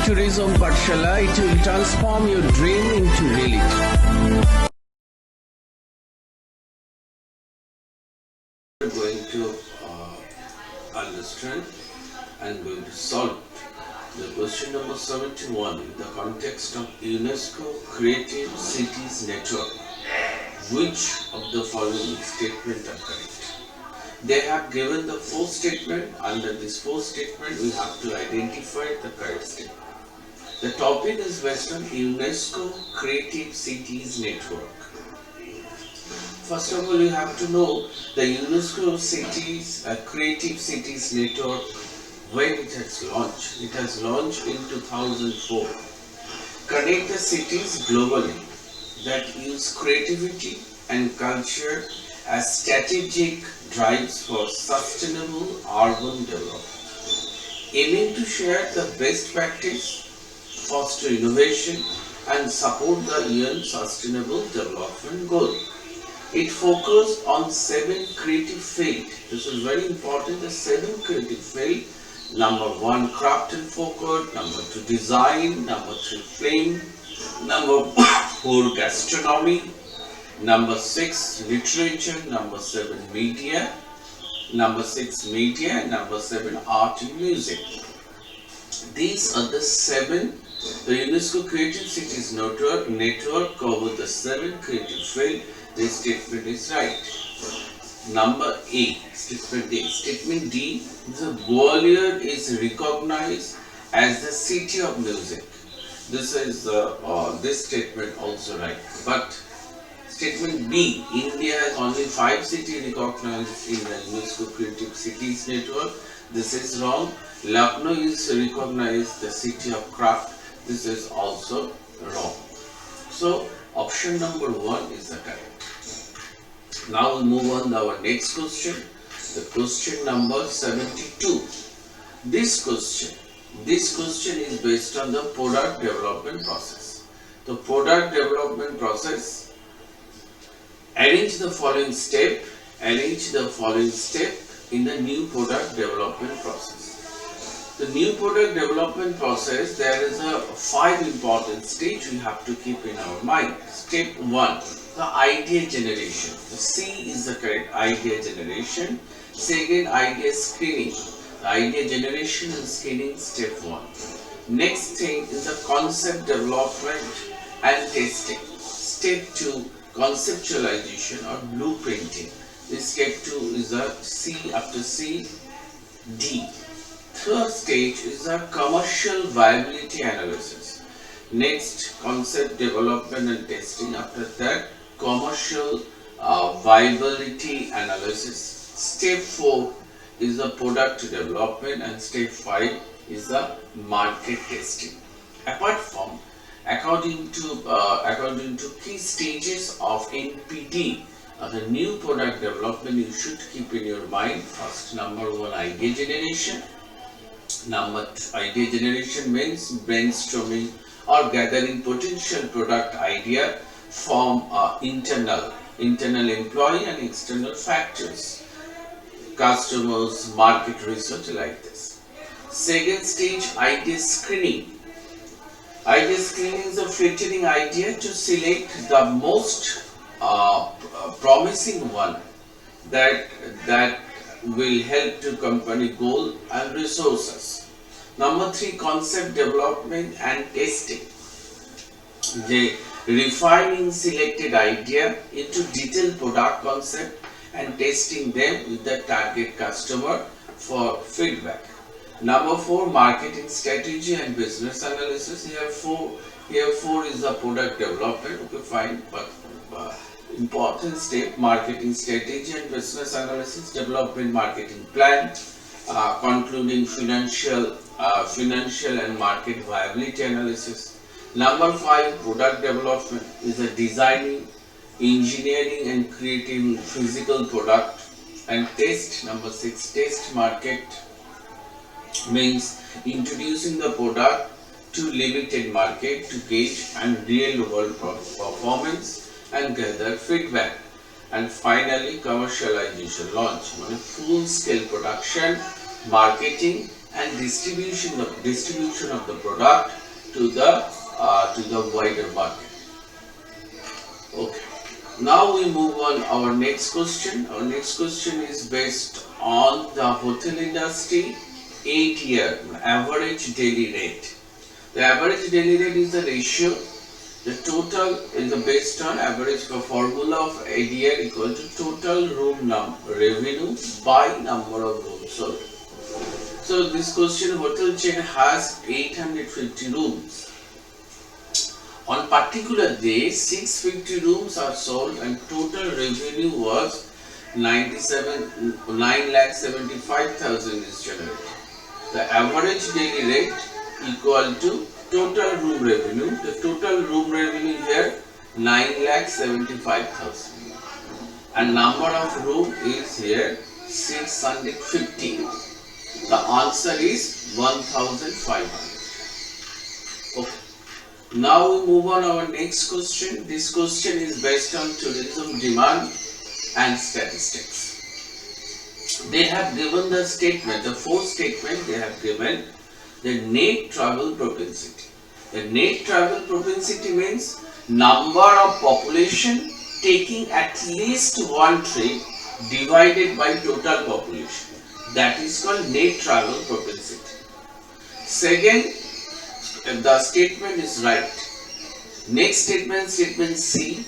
Tourism Pathshala, it will transform your dream into reality. We are going to understand and going to solve the question number 71 in the context of UNESCO Creative Cities Network. Which of the following statements are correct? They have given the four statement. Under this four statement, we have to identify the correct statement. The topic is based on UNESCO Creative Cities Network. First of all, you have to know the UNESCO Creative Cities Network, when it has launched. It has launched in 2004. Connect the cities globally that use creativity and culture as strategic drives for sustainable urban development, aiming to share the best practice, foster innovation, and support the UN Sustainable Development Goal. It focuses on 7 creative fields. This is very important. The 7 creative fields. Number 1, craft and folk. Number 2, design. Number 3, film. Number 4, gastronomy. Number 6, literature. Number 7, media. Number 6, media. And number 7, art and music. These are the 7. The UNESCO Creative Cities Network covers the 7 creative fields. This statement is right. Number A, statement A. Statement D, the Gwalior is recognized as the city of music. This is this statement also right. But statement B, India has only 5 cities recognized in the UNESCO Creative Cities Network. This is wrong. Lucknow is recognized the city of craft. This is also wrong. So option number 1 is the correct. Now we move on to our next question. The question number 72. This question is based on the product development process. The product development process, arrange the following step in the new product development process. The new product development process, there is a 5 important stage we have to keep in our mind. Step 1, the idea generation. The C is the correct, idea generation. Second, idea screening. The idea generation and screening, step 1. Next thing is the concept development and testing. Step 2, conceptualization or blueprinting. This step 2 is a C, after C, D. Third stage is a commercial viability analysis. Next, concept development and testing. After that, commercial viability analysis. Step 4 is the product development, and step 5 is the market testing. Apart from, according to key stages of NPD, the new product development, you should keep in your mind. First, number 1, idea generation. Idea generation means brainstorming or gathering potential product idea from internal employee and external factors, customers, market research, like this. Second stage, idea screening. Idea screening is a filtering idea to select the most promising one that will help to company goal and resources. Number 3, concept development and testing. The refining selected idea into detailed product concept and testing them with the target customer for feedback. Number 4, marketing strategy and business analysis. Here 4 is the product development. Okay, fine, but important step, marketing strategy and business analysis, development marketing plan, concluding financial and market viability analysis. Number 5, product development is a designing, engineering and creating physical product and test. Number 6, test market means introducing the product to limited market to gauge and real world performance and gather feedback. And finally, commercialization, launch, full scale production, marketing, and distribution of the product to the wider market. Okay. Now we move on our next question. Our next question is based on the hotel industry 8-year average daily rate. The average daily rate is the ratio. The total is based on average formula of ADR equal to total room revenue by number of rooms sold. So this question, hotel chain has 850 rooms. On particular day, 650 rooms are sold and total revenue was 9,75,000 is generated. The average daily rate equal to total room revenue. The total room revenue here 9,75,000 and number of room is here 650. The answer is 1,500. Okay. Now we move on our next question. This question is based on tourism demand and statistics. They have given the statement, the fourth statement they have given, the net travel propensity. The net travel propensity means number of population taking at least one trip divided by total population. That is called net travel propensity. Second, the statement is right. Next statement, statement C,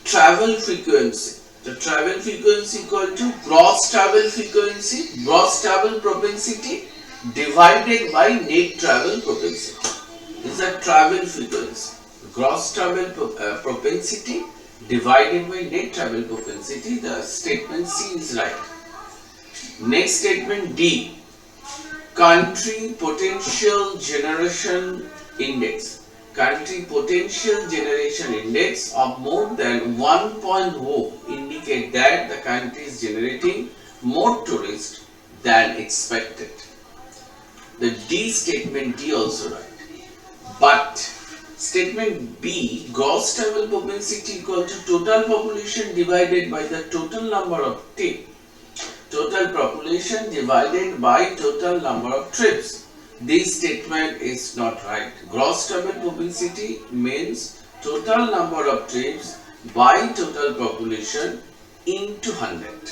travel frequency. The travel frequency equal to gross travel frequency, gross travel propensity divided by net travel propensity. This is a travel frequency. Gross travel propensity divided by net travel propensity. The statement C is right. Next statement D, country potential generation index. Country potential generation index of more than 1.0 indicate that the country is generating more tourists than expected. The D statement D also right. But statement B, gross travel propensity equal to total population divided by the total number of trips. Total population divided by total number of trips. This statement is not right. Gross travel propensity means total number of trips by total population into 100.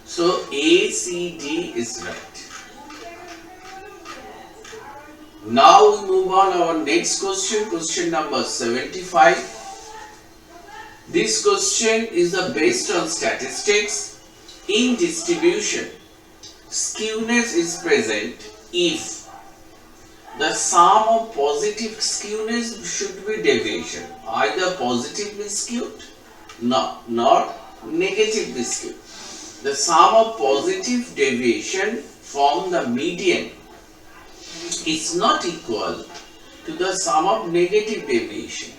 So A, C, D is right. Now we move on our next question, question number 75. This question is based on statistics. In distribution, skewness is present if the sum of positive skewness should be deviation, either positively skewed, not negatively skewed. The sum of positive deviation from the median is not equal to the sum of negative deviation.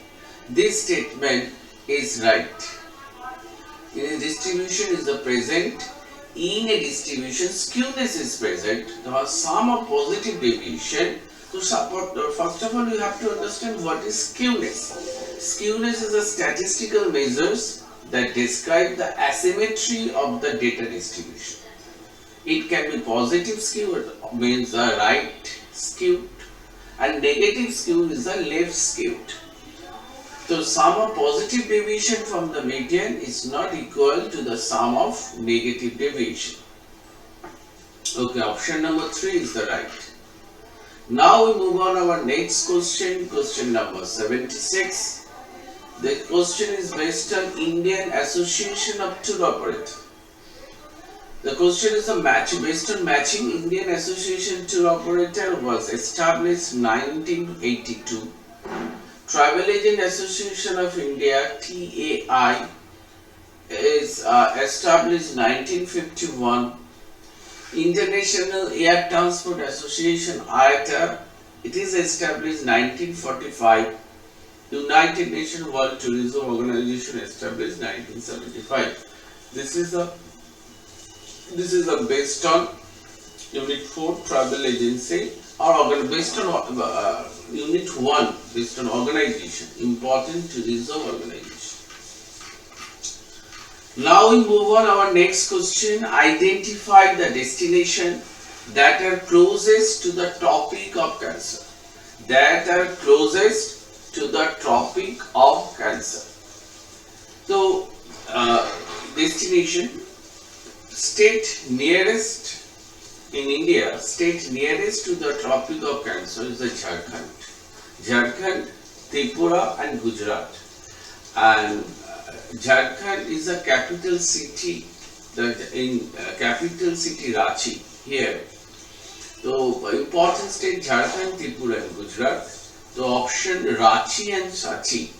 This statement is right. In a distribution is present. In a distribution, skewness is present. The sum of positive deviation. To support, first of all, you have to understand what is skewness. Skewness is a statistical measures that describe the asymmetry of the data distribution. It can be positive skewed, means the right skewed, and negative skewed is the left skewed. So sum of positive deviation from the median is not equal to the sum of negative deviation. Okay, option number 3 is the right. Now we move on our next question, question number 76. The question is based on Indian Association of Tour Operators. The question is based on matching. Indian Association Tour Operator was established 1982. Travel Agent Association of India (TAI) is established 1951. International Air Transport Association (IATA), it is established 1945. United Nations World Tourism Organization established 1975. This is based on Unit 4 Travel Agency, or based on Unit 1 based on organization, important tourism organization. Now we move on our next question. Identify the destination that are closest to the tropic of Cancer. That are closest to the tropic of Cancer. So, destination, state nearest in India, state nearest to the tropic of Cancer is the Jharkhand. Jharkhand, Tripura and Gujarat. And Jharkhand is the capital city, capital city Ranchi here. So important state Jharkhand, Tripura and Gujarat. The option Ranchi and Sanchi,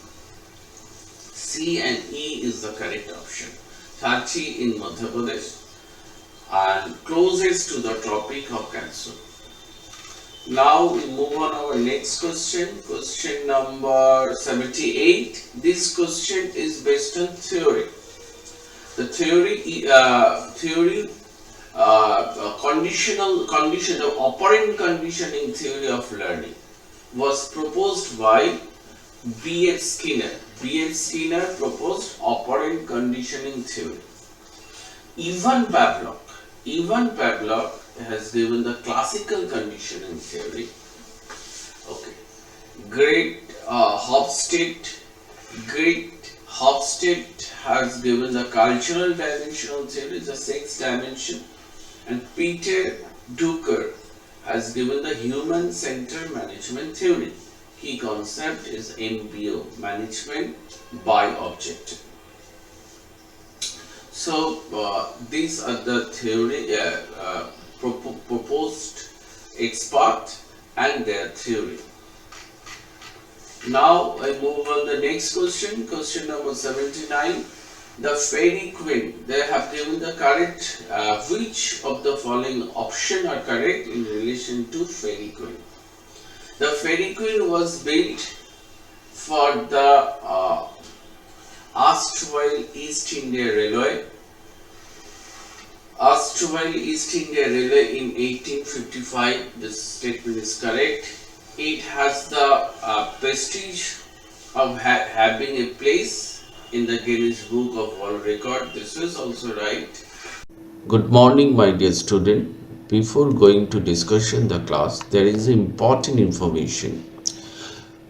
C and E is the correct option. Sanchi in Madhya Pradesh and closest to the tropic of Cancer. Now we move on our next question, question number 78. This question is based on theory. The condition of operant conditioning theory of learning was proposed by B.F. Skinner. B.F. Skinner proposed operant conditioning theory. Ivan Pavlov has given the classical conditioning theory. Okay. Great Hofstede has given the cultural dimensional theory, the 6th dimension, and Peter Drucker has given the human centered management theory. Key concept is MBO, management by objective. So these are the theory proposed expert and their theory. Now I move on the next question, question number 79. The Fairy Queen, they have given the correct, which of the following option are correct in relation to Fairy Queen? The Fairy Queen was built for the erstwhile East India Railway. Erstwhile East India Railway in 1855, this statement is correct. It has the prestige of having a place in the Guinness Book of World Record. This is also right. Good morning, my dear student. Before going to discussion the class, there is important information.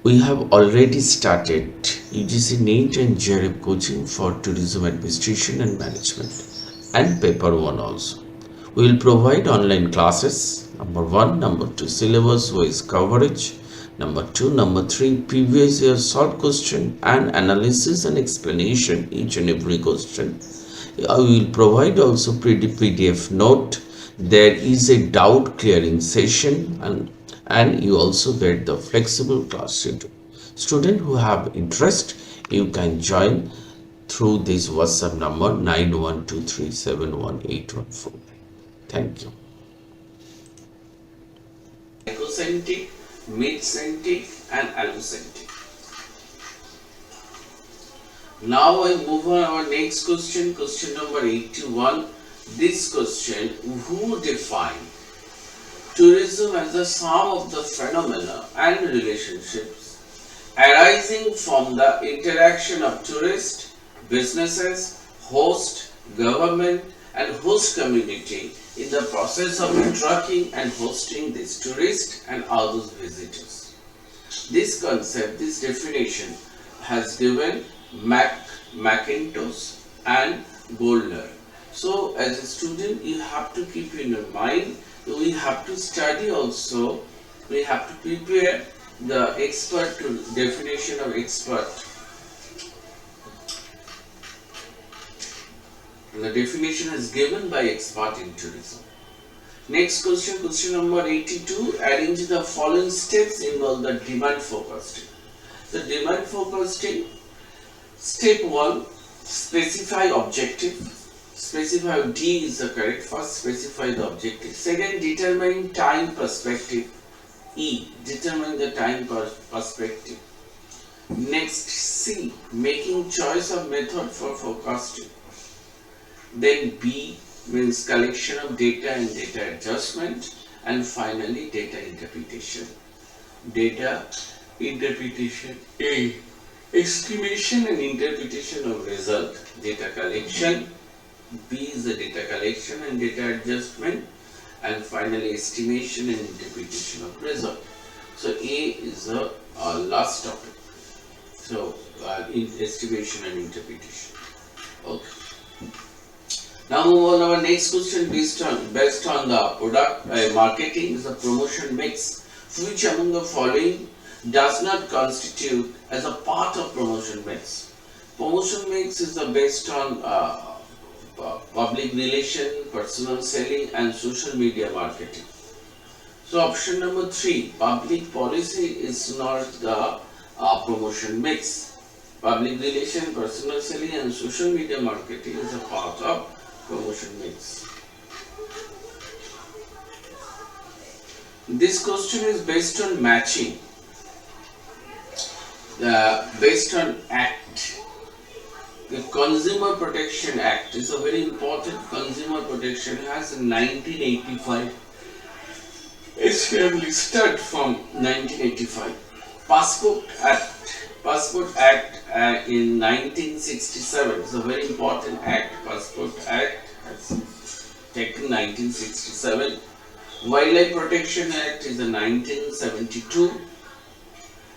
We have already started UGC NEET and JRF coaching for tourism administration and management, and paper 1 also. We will provide online classes, number 1, number 2, syllabus wise coverage, number 2, number 3, previous year solved question and analysis and explanation each and every question. I will provide also PDF note. There is a doubt clearing session and you also get the flexible class schedule. Student who have interest, you can join through this WhatsApp number 9123711814. Thank you. Icocentric, midcentric and allocentric. Now I move on our next question, question number 81. This question, who defined tourism as the sum of the phenomena and relationships arising from the interaction of tourists, businesses, host, government and host community in the process of attracting and hosting these tourists and other visitors. This concept, this definition has given McIntosh and Goldner. So as a student, you have to keep in your mind, we have to study also, we have to prepare the expert to definition of expert. The definition is given by expert in tourism. Next question, question number 82. Arrange the following steps involve the demand forecasting. The demand forecasting, step 1, specify objective. Specify, D is the correct. First, specify the objective. Second, determine time perspective. E, determine the time perspective. Next, C, making choice of method for forecasting. Then B means collection of data and data adjustment, and finally data interpretation. Data interpretation, A, estimation and interpretation of result. Data collection, B is the data collection and data adjustment, and finally estimation and interpretation of result. So A is the last topic. So in estimation and interpretation. Okay. Now move on our next question based on the product marketing is the promotion mix. Which among the following does not constitute as a part of promotion mix? Promotion mix is based on public relation, personal selling and social media marketing. So option number 3, public policy is not the promotion mix. Public relation, personal selling and social media marketing is a part of promotion mix. This question is based on matching, based on Act. The Consumer Protection Act is a very important consumer protection, has in 1985. It's listed from 1985. Passport Act in 1967 is a very important act. Passport Act has taken 1967. Wildlife Protection Act is in 1972.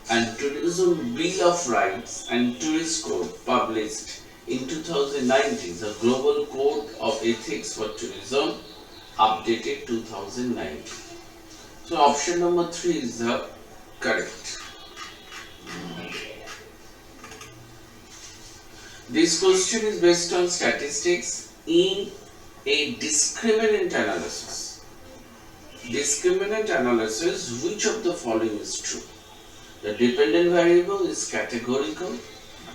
And Tourism Bill of Rights and Tourist Code published in 2019, the Global Code of Ethics for Tourism, updated 2019. So option number 3 is the correct. This question is based on statistics in a discriminant analysis. Discriminant analysis, which of the following is true? The dependent variable is categorical.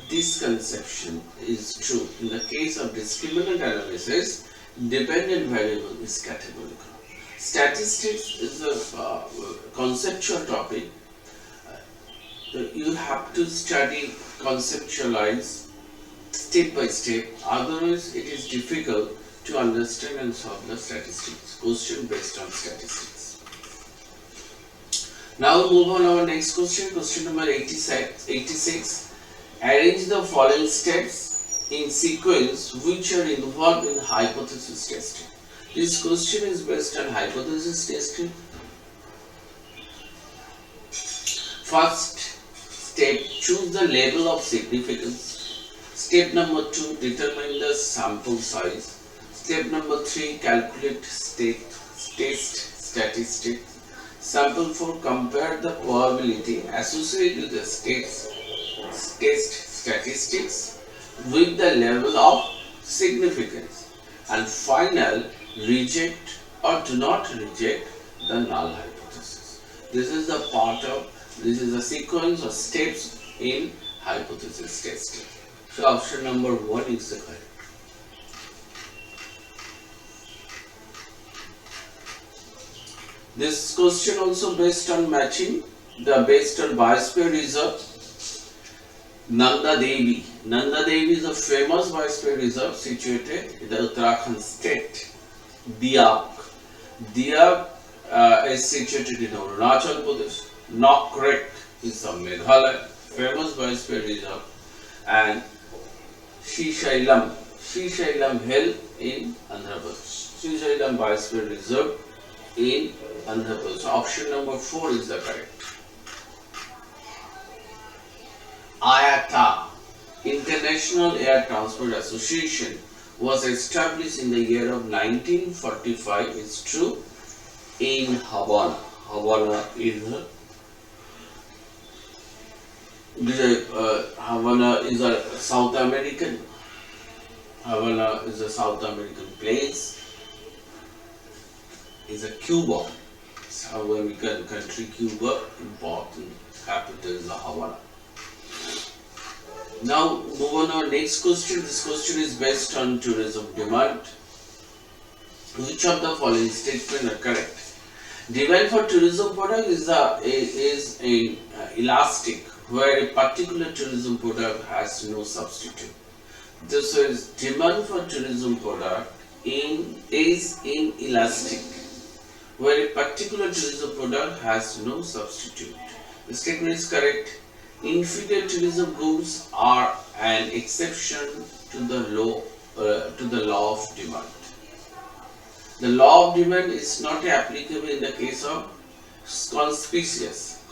This conception is true. In the case of discriminant analysis, dependent variable is categorical. Statistics is a conceptual topic. You have to study, conceptualize step by step, otherwise it is difficult to understand and solve the statistics. Question based on statistics. Now we move on our next question, question number 86. Arrange the following steps in sequence which are involved in hypothesis testing. This question is based on hypothesis testing. First step, choose the level of significance. Step number 2, determine the sample size. Step number 3, calculate test statistics. Sample 4, compare the probability associated with the test statistics with the level of significance. And final, reject or do not reject the null hypothesis. This is the sequence of steps in hypothesis testing. So option number 1 is the correct. This question also based on matching, based on biosphere reserve. Nanda Devi. Nanda Devi is a famous biosphere reserve situated in the Uttarakhand state. Diak. Diak is situated in Arunachal Pradesh. Nokrek is a Meghalaya, famous biosphere reserve. And Srishailam Hill in Andhra Pradesh. Srishailam biosphere reserve in Andhra Pradesh. So option number 4 is the correct. IATA, International Air Transport Association, was established in the year of 1945. It's true. In Havana. Havana is a South American. Havana is a South American place. Is a Cuba. South American country, Cuba. Important capital is Havana. Now move on our next question. This question is based on tourism demand. Which of the following statements are correct? Demand for tourism product is elastic, where a particular tourism product has no substitute. This is demand for tourism product is inelastic, where a particular tourism product has no substitute. The statement is correct. Infidel tourism goods are an exception to the law of demand. The law of demand is not applicable in the case of conspicuous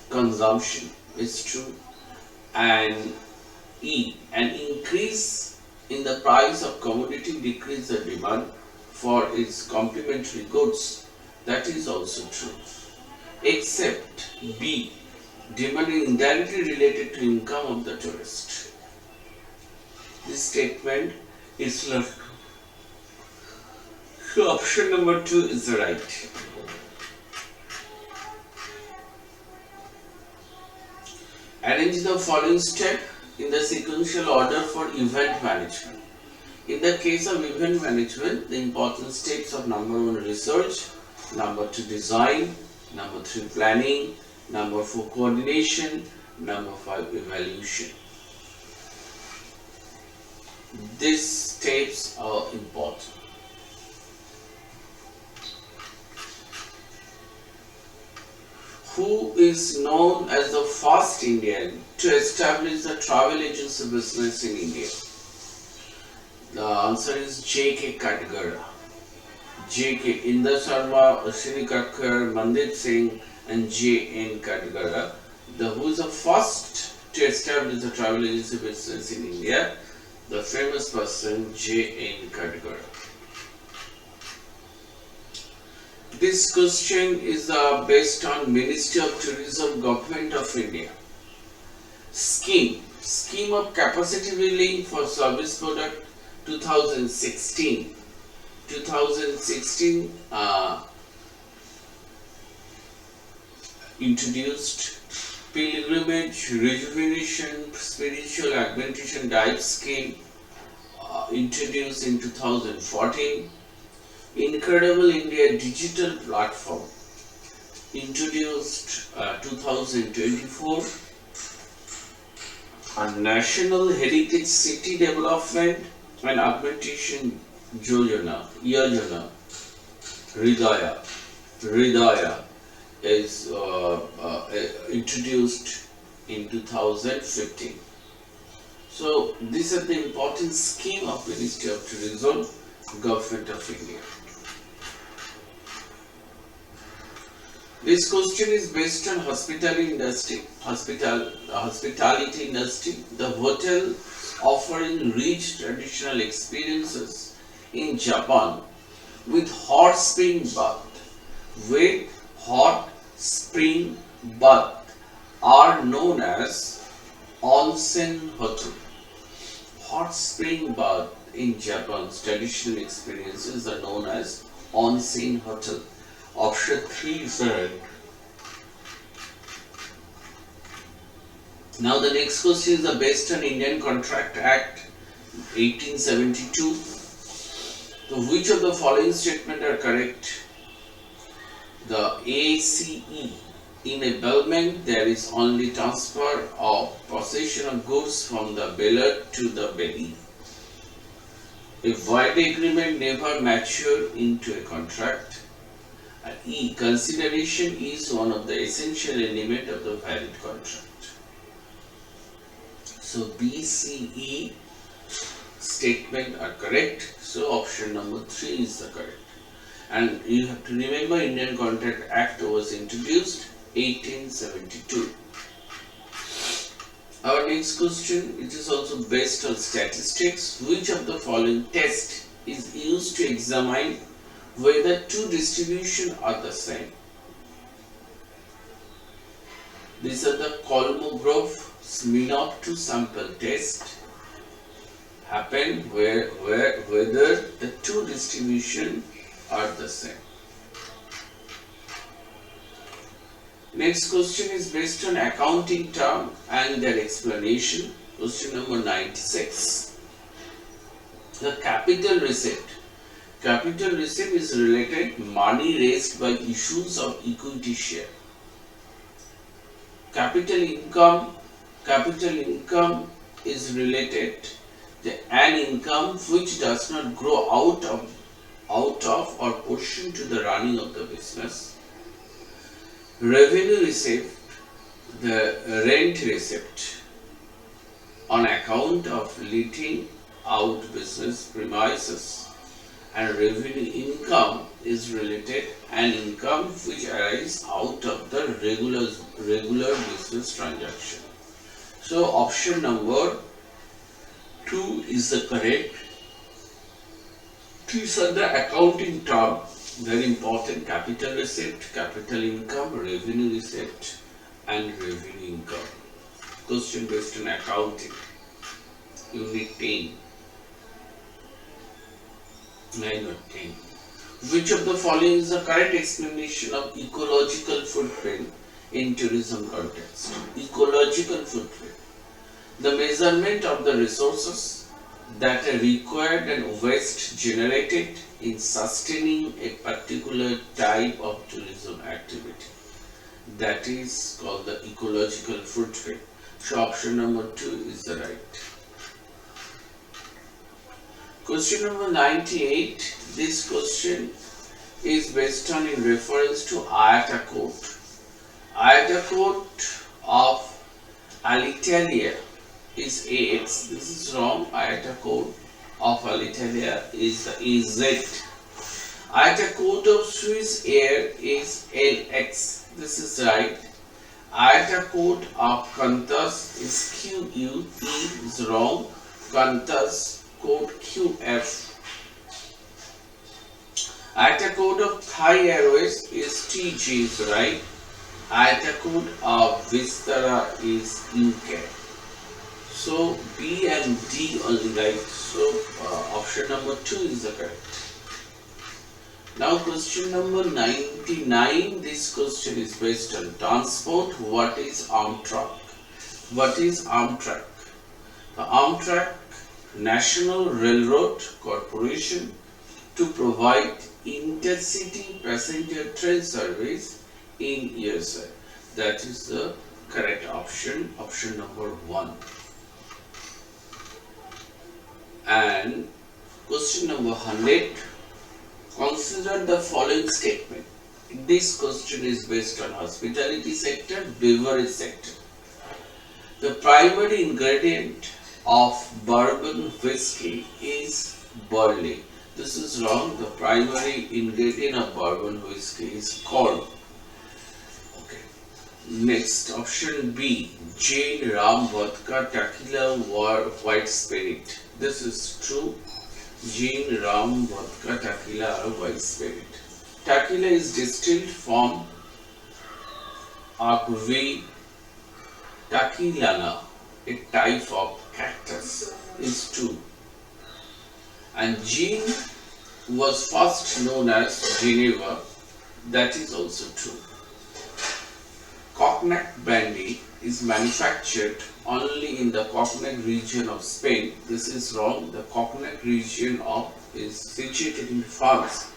consumption is true. And E, an increase in the price of commodity decrease the demand for its complementary goods, that is also true. Except B, demand is indirectly related to income of the tourist. This statement is left. So option number 2 is the right. Arrange the following step in the sequential order for event management. In the case of event management, the important steps are number 1 research, number 2 design, number 3 planning, number 4 coordination, number 5 evaluation. These steps are important. Who is known as the first Indian to establish the travel agency business in India? The answer is J.K. Katgara. J.K. Inder Sharma, Ashwini Kakkar, Mandeep Singh and J.N. Katgara. Who is the first to establish the travel agency business in India? The famous person J.N. Katgara. This question is based on Ministry of Tourism, Government of India. Scheme of capacity building for service product 2016. 2016 introduced pilgrimage, rejuvenation, spiritual augmentation dive scheme introduced in 2014. Incredible India digital platform introduced 2024. A National Heritage City Development and Augmentation Yojana Hridaya is introduced in 2015. So these are the important scheme of Ministry of Tourism, Government of India. This question is based on hospitality industry. The hotel offering rich traditional experiences in Japan with hot spring bath are known as onsen hotel. Hot spring bath in Japan's traditional experiences are known as onsen hotel. Option 3 is right. Now the next question is based on Indian Contract Act 1872. So which of the following statements are correct? The ACE, in a bailment there is only transfer of possession of goods from the bailer to the bailee. A void agreement never matured into a contract. E, consideration is one of the essential elements of the valid contract. So B, C, E statement are correct. So option number 3 is the correct. And you have to remember Indian Contract Act was introduced 1872. Our next question, it is also based on statistics. Which of the following test is used to examine whether two distributions are the same? These are the Kolmogorov-Smirnov two sample test happen whether the two distributions are the same. Next question is based on accounting term and their explanation. Question number 96. The capital receipt. Capital receipt is related money raised by issues of equity share. Capital income is related to an income which does not grow out of or portion to the running of the business. Revenue receipt, the rent receipt on account of letting out business premises. and revenue income is related and income which arise out of the regular business transaction. So option number 2 is the correct. These are the accounting term, very important: capital receipt, capital income, revenue receipt and revenue income. Question based on accounting, unit 10, 9 or 10. Which of the following is the correct explanation of ecological footprint in tourism context? Ecological footprint: the measurement of the resources that are required and waste generated in sustaining a particular type of tourism activity. That is called the ecological footprint. So option number 2 is the right. Question number 98. This question is based on in reference to IATA code. IATA code of Alitalia is AX. This is wrong. IATA code of Alitalia is AZ. IATA code of Swiss Air is LX. This is right. IATA code of Qantas is QU. E is wrong. Qantas code QF. IATA code of Thai Airways is TG is right. IATA code of Vistara is UK. So B and D only right. So option number 2 is the correct. Now question number 99. This question is based on transport. What is Amtrak? What is Amtrak? The Amtrak, National Railroad Corporation, to provide intercity passenger train service in USA. That is the correct option. Option number 1. And question number 100. Consider the following statement. This question is based on hospitality sector, beverage sector. The primary ingredient of bourbon whiskey is barley. This is wrong. The primary ingredient of bourbon whiskey is corn. Okay. Next, option B. Gin, rum, vodka, tequila, white spirit. This is true. Gin, rum, vodka, tequila are white spirit. Tequila is distilled from Agave tequilana, a type of cactus, is true. And gin was first known as Geneva. That is also true. Cognac brandy is manufactured only in the Cognac region of Spain. This is wrong. The Cognac region is situated in France.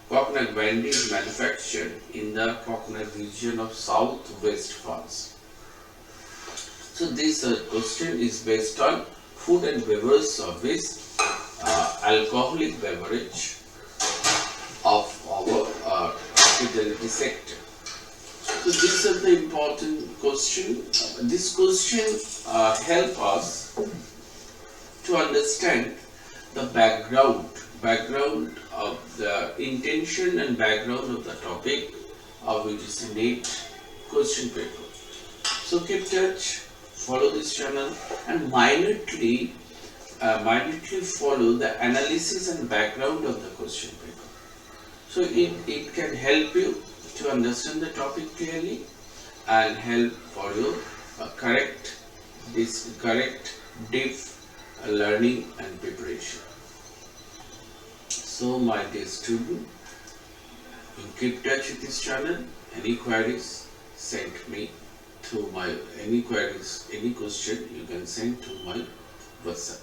Cognac brandy is manufactured in the Cognac region of southwest France. So this question is based on food and beverage service, alcoholic beverage of our hospitality sector. So these are the important question. This question help us to understand the background of the intention and background of the topic of UGC NET question paper. So keep touch, follow this channel, and minutely follow the analysis and background of the question paper. So it can help you to understand the topic clearly and help for your correct deep learning and preparation. So my dear student, you keep touch with this channel. Any queries, send me to my any question you can send to my WhatsApp.